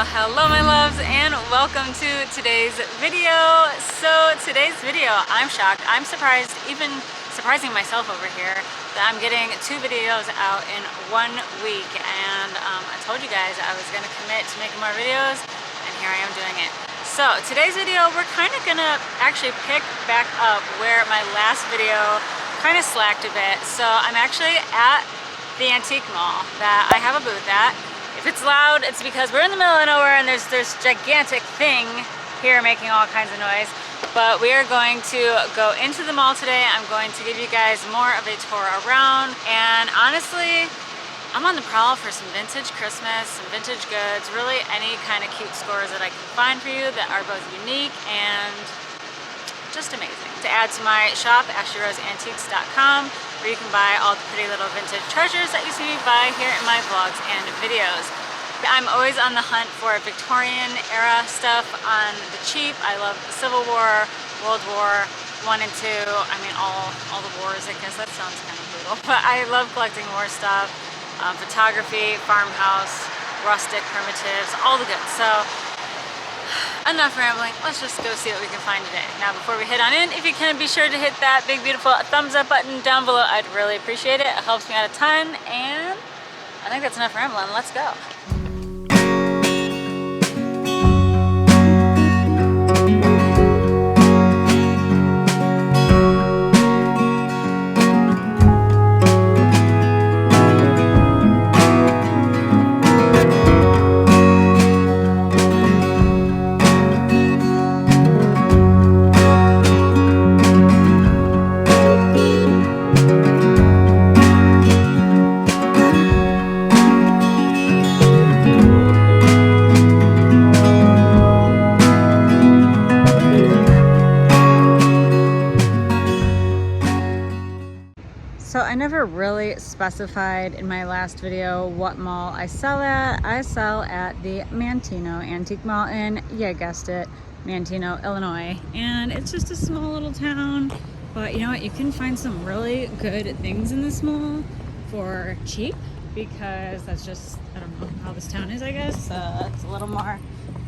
Well, hello my loves and welcome to today's video. So today's video, I'm shocked, I'm surprised, even surprising myself over here, that I'm getting 2 videos out in 1 week. And I told you guys I was going to commit to making more videos, and here I am doing it. So today's video, we're kind of going to actually pick back up where my last video kind of slacked a bit. So I'm actually at the antique mall that I have a booth at. If it's loud, it's because we're in the middle of nowhere and there's this gigantic thing here making all kinds of noise. But we are going to go into the mall today. I'm going to give you guys more of a tour around. And honestly, I'm on the prowl for some vintage Christmas, some vintage goods, really any kind of cute stores that I can find for you that are both unique and just amazing. To add to my shop, AshleyRoseAntiques.com, where you can buy all the pretty little vintage treasures that you see me buy here in my vlogs and videos. I'm always on the hunt for Victorian era stuff on the cheap. I love the Civil War, World War I and II. I mean all the wars, I guess that sounds kind of brutal. But I love collecting war stuff, photography, farmhouse, rustic, primitives, all the goods. So enough rambling, let's just go see what we can find today. Now before we head on in, if you can, be sure to hit that big beautiful thumbs up button down below. I'd really appreciate it. It helps me out a ton, and I think that's enough rambling. Let's go. So I never really specified in my last video what mall I sell at. I sell at the Manteno Antique Mall in, yeah, guessed it, Manteno, Illinois. And it's just a small little town, but you know what? You can find some really good things in this mall for cheap, because that's just, I don't know how this town is, I guess. It's a little more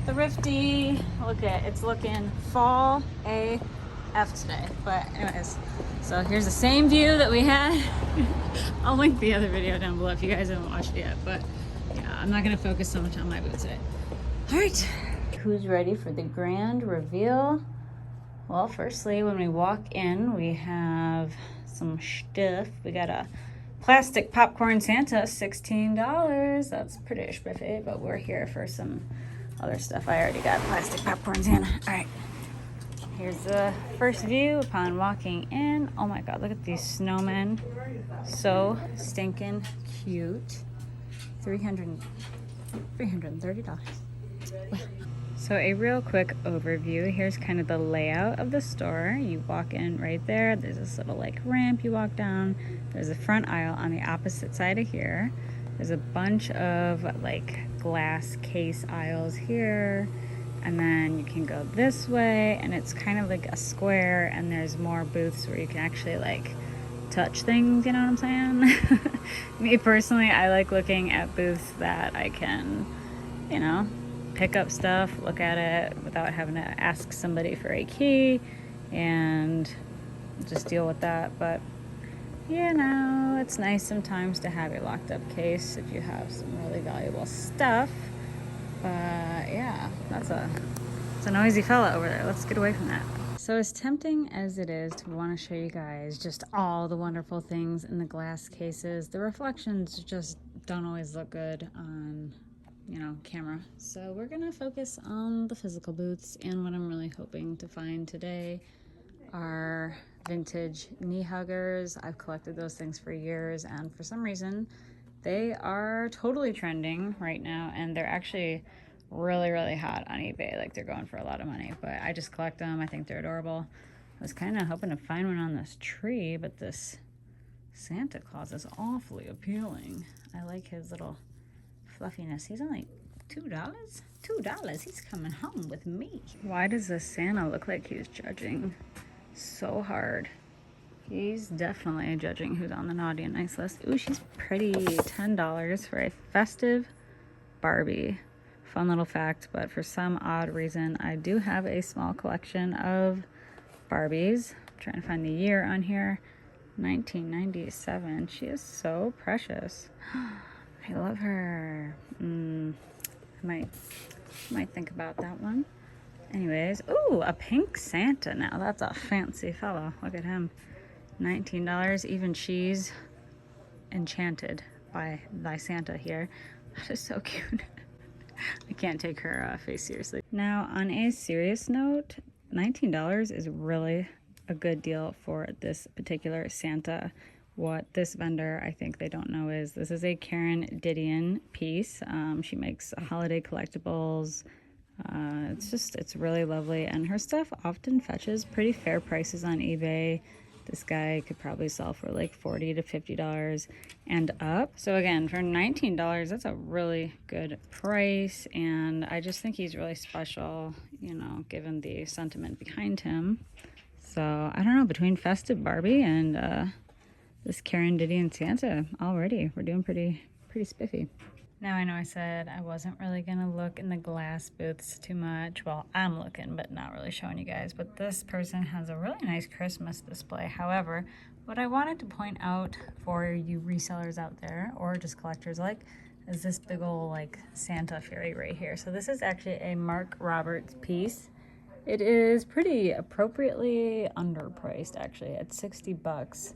thrifty. Look at, it's looking fall AF today. But anyways, so here's the same view that we had. I'll link the other video down below if you guys haven't watched it yet, but yeah, I'm not gonna focus so much on my booth today. All right, who's ready for the grand reveal? Well, firstly, when we walk in, we have some stuff. We got a plastic popcorn Santa, $16. That's pretty spiffy, but we're here for some other stuff. I already got plastic popcorn Santa. All right. Here's the first view upon walking in. Oh my God, look at these snowmen. So stinking cute. $330. So a real quick overview. Here's kind of the layout of the store. You walk in right there. There's this little like ramp you walk down. There's a front aisle on the opposite side of here. There's a bunch of like glass case aisles here. And then you can go this way, and it's kind of like a square, and there's more booths where you can actually like touch things, you know what I'm saying? Me personally, I like looking at booths that I can, you know, pick up stuff, look at it without having to ask somebody for a key and just deal with that. But you know, it's nice sometimes to have a locked up case if you have some really valuable stuff. But yeah, it's a noisy fella over there. Let's get away from that. So as tempting as it is to want to show you guys just all the wonderful things in the glass cases, the reflections just don't always look good on, you know, camera. So we're gonna focus on the physical booths, and what I'm really hoping to find today are vintage knee huggers. I've collected those things for years, and for some reason they are totally trending right now, and they're actually really hot on eBay. Like, they're going for a lot of money, but I just collect them. I think they're adorable. I was kind of hoping to find one on this tree, but this Santa Claus is awfully appealing. I like his little fluffiness. He's only $2? $2. He's coming home with me. Why does this Santa look like he's judging so hard? He's definitely judging who's on the naughty and nice list. Ooh, she's pretty. $10 for a festive Barbie. Fun little fact, but for some odd reason, I do have a small collection of Barbies. I'm trying to find the year on here. 1997. She is so precious. I love her. I might think about that one. Anyways, ooh, a pink Santa now. That's a fancy fellow. Look at him. $19. Even she's enchanted by thy Santa here. That is so cute. I can't take her face seriously. Now, on a serious note, $19 is really a good deal for this particular Santa. What this vendor, I think they don't know, is this is a Karen Didion piece. She makes holiday collectibles. It's really lovely, and her stuff often fetches pretty fair prices on eBay. This guy could probably sell for like $40 to $50 and up. So again, for $19, that's a really good price, and I just think he's really special, you know, given the sentiment behind him. So I don't know, between Festive Barbie and this Karen Didion Santa, already we're doing pretty spiffy. Now, I know I said I wasn't really gonna look in the glass booths too much. Well, I'm looking, but not really showing you guys. But this person has a really nice Christmas display. However, what I wanted to point out for you resellers out there, or just collectors like, is this big old like Santa fairy right here. So this is actually a Mark Roberts piece. It is pretty appropriately underpriced, actually, at 60 bucks.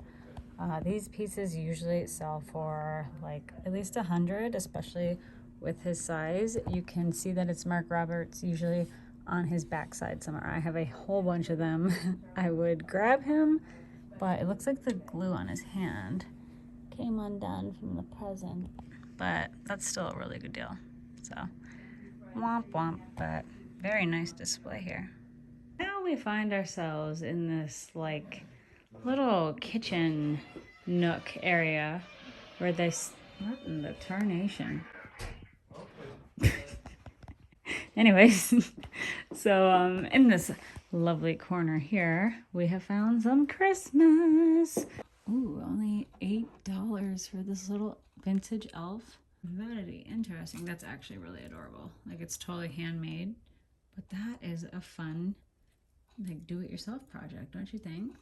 These pieces usually sell for like at least 100, especially with his size. You can see that it's Mark Roberts usually on his backside somewhere. I have a whole bunch of them. I would grab him, but it looks like the glue on his hand came undone from the present. But that's still a really good deal. So, womp womp, but very nice display here. Now we find ourselves in this like little kitchen nook area where they, what in the tarnation? Anyways, so in this lovely corner here, we have found some Christmas. Ooh, only $8 for this little vintage elf. Very interesting. That's actually really adorable. Like, it's totally handmade, but that is a fun, like, do-it-yourself project, don't you think?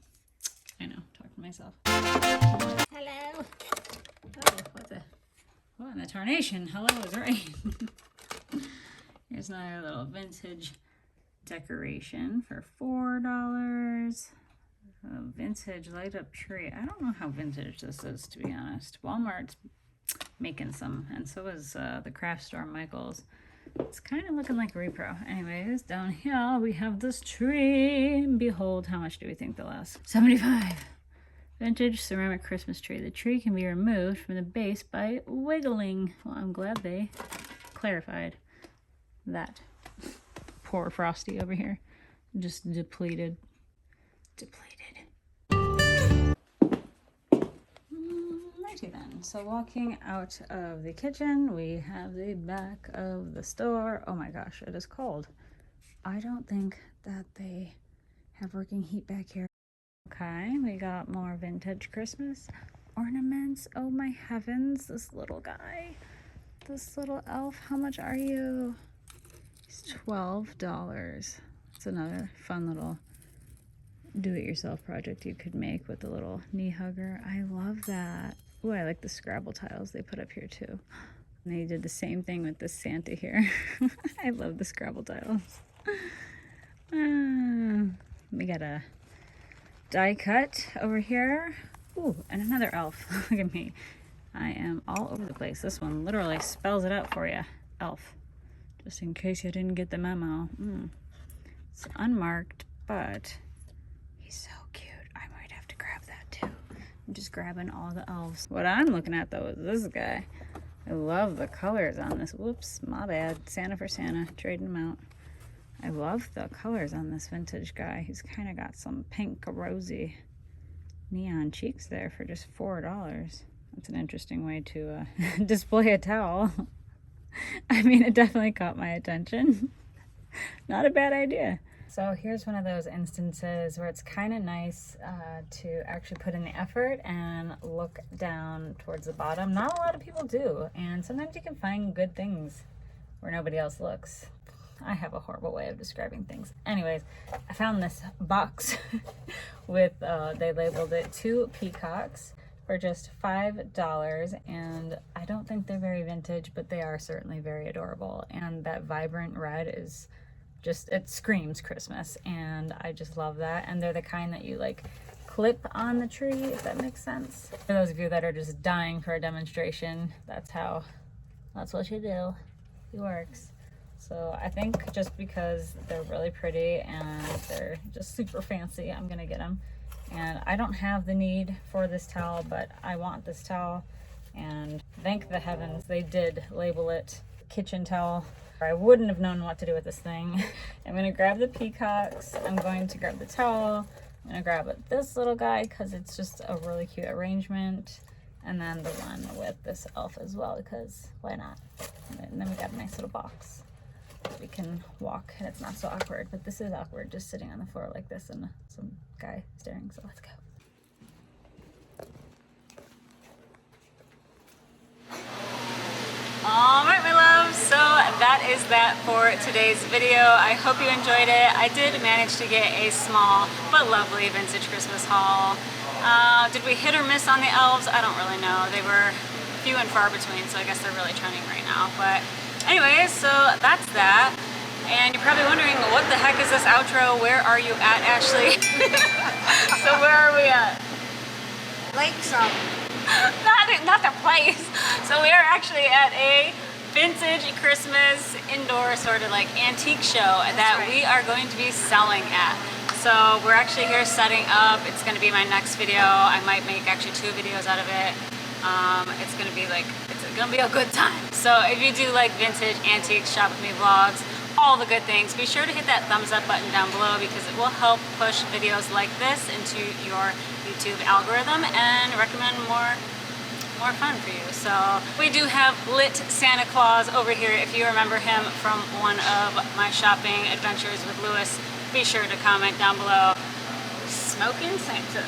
I know, talk to myself. Hello. Oh, what in the tarnation? Hello is right. Here's another little vintage decoration for $4. A vintage light up tree. I don't know how vintage this is, to be honest. Walmart's making some, and so is the craft store Michael's. It's kind of looking like a repro. Anyways, down here we have this tree. Behold, how much do we think they'll last? 75. Vintage ceramic Christmas tree. The tree can be removed from the base by wiggling. Well, I'm glad they clarified that. Poor Frosty over here. Just depleted. Righty then. So walking out of the kitchen, we have the back of the store. Oh my gosh, it is cold. I don't think that they have working heat back here. Okay, we got more vintage Christmas ornaments. Oh my heavens, this little guy. This little elf, how much are you? It's $12. It's another fun little do-it-yourself project you could make with a little knee hugger. I love that. Oh, I like the Scrabble tiles they put up here too. And they did the same thing with this Santa here. I love the Scrabble tiles. We got a die cut over here. Ooh, and another elf. Look at me. I am all over the place. This one literally spells it out for you. Elf. Just in case you didn't get the memo. It's unmarked, but he's so cute. I might have to grab that too. I'm just grabbing all the elves. What I'm looking at though is this guy. I love the colors on this. Whoops, my bad. Santa for Santa, trading them out. I love the colors on this vintage guy. He's kind of got some pink, rosy neon cheeks there for just $4. That's an interesting way to display a towel. I mean, it definitely caught my attention. Not a bad idea. So here's one of those instances where it's kind of nice to actually put in the effort and look down towards the bottom. Not a lot of people do, and sometimes you can find good things where nobody else looks. I have a horrible way of describing things. Anyways, I found this box with, they labeled it 2 peacocks for just $5, and I don't think they're very vintage, but they are certainly very adorable. And that vibrant red is just, it screams Christmas, and I just love that. And they're the kind that you like clip on the tree, if that makes sense. For those of you that are just dying for a demonstration, that's what you do. It works. So I think just because they're really pretty and they're just super fancy, I'm gonna get them. And I don't have the need for this towel, but I want this towel. And thank the heavens they did label it kitchen towel. I wouldn't have known what to do with this thing. I'm gonna grab the peacocks. I'm going to grab the towel. I'm gonna grab this little guy because it's just a really cute arrangement. And then the one with this elf as well, because why not? And then we got a nice little box. We can walk and it's not so awkward, but this is awkward just sitting on the floor like this and some guy staring, so let's go. Alright my loves, so that is that for today's video. I hope you enjoyed it. I did manage to get a small but lovely vintage Christmas haul. Did we hit or miss on the elves? I don't really know. They were few and far between, so I guess they're really trending right now. But anyways, so that's that. And you're probably wondering, what the heck is this outro? Where are you at, Ashley? So where are we at? Lakeside. Not the place. So we are actually at a vintage Christmas indoor sort of like antique show that we are going to be selling at. So we're actually here setting up. It's going to be my next video. I might make actually 2 videos out of it. It's going to be like, it's going to be a good time. So if you do like vintage, antique, shop with me vlogs, all the good things, be sure to hit that thumbs up button down below because it will help push videos like this into your YouTube algorithm and recommend more fun for you. So we do have lit Santa Claus over here. If you remember him from one of my shopping adventures with Lewis, be sure to comment down below. Smoking Santa.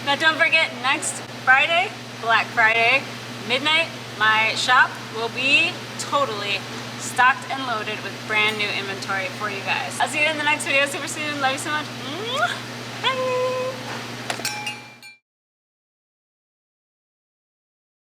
Now don't forget, next Friday, Black Friday, midnight, my shop will be totally stocked and loaded with brand new inventory for you guys. I'll see you in the next video super soon. Love you so much.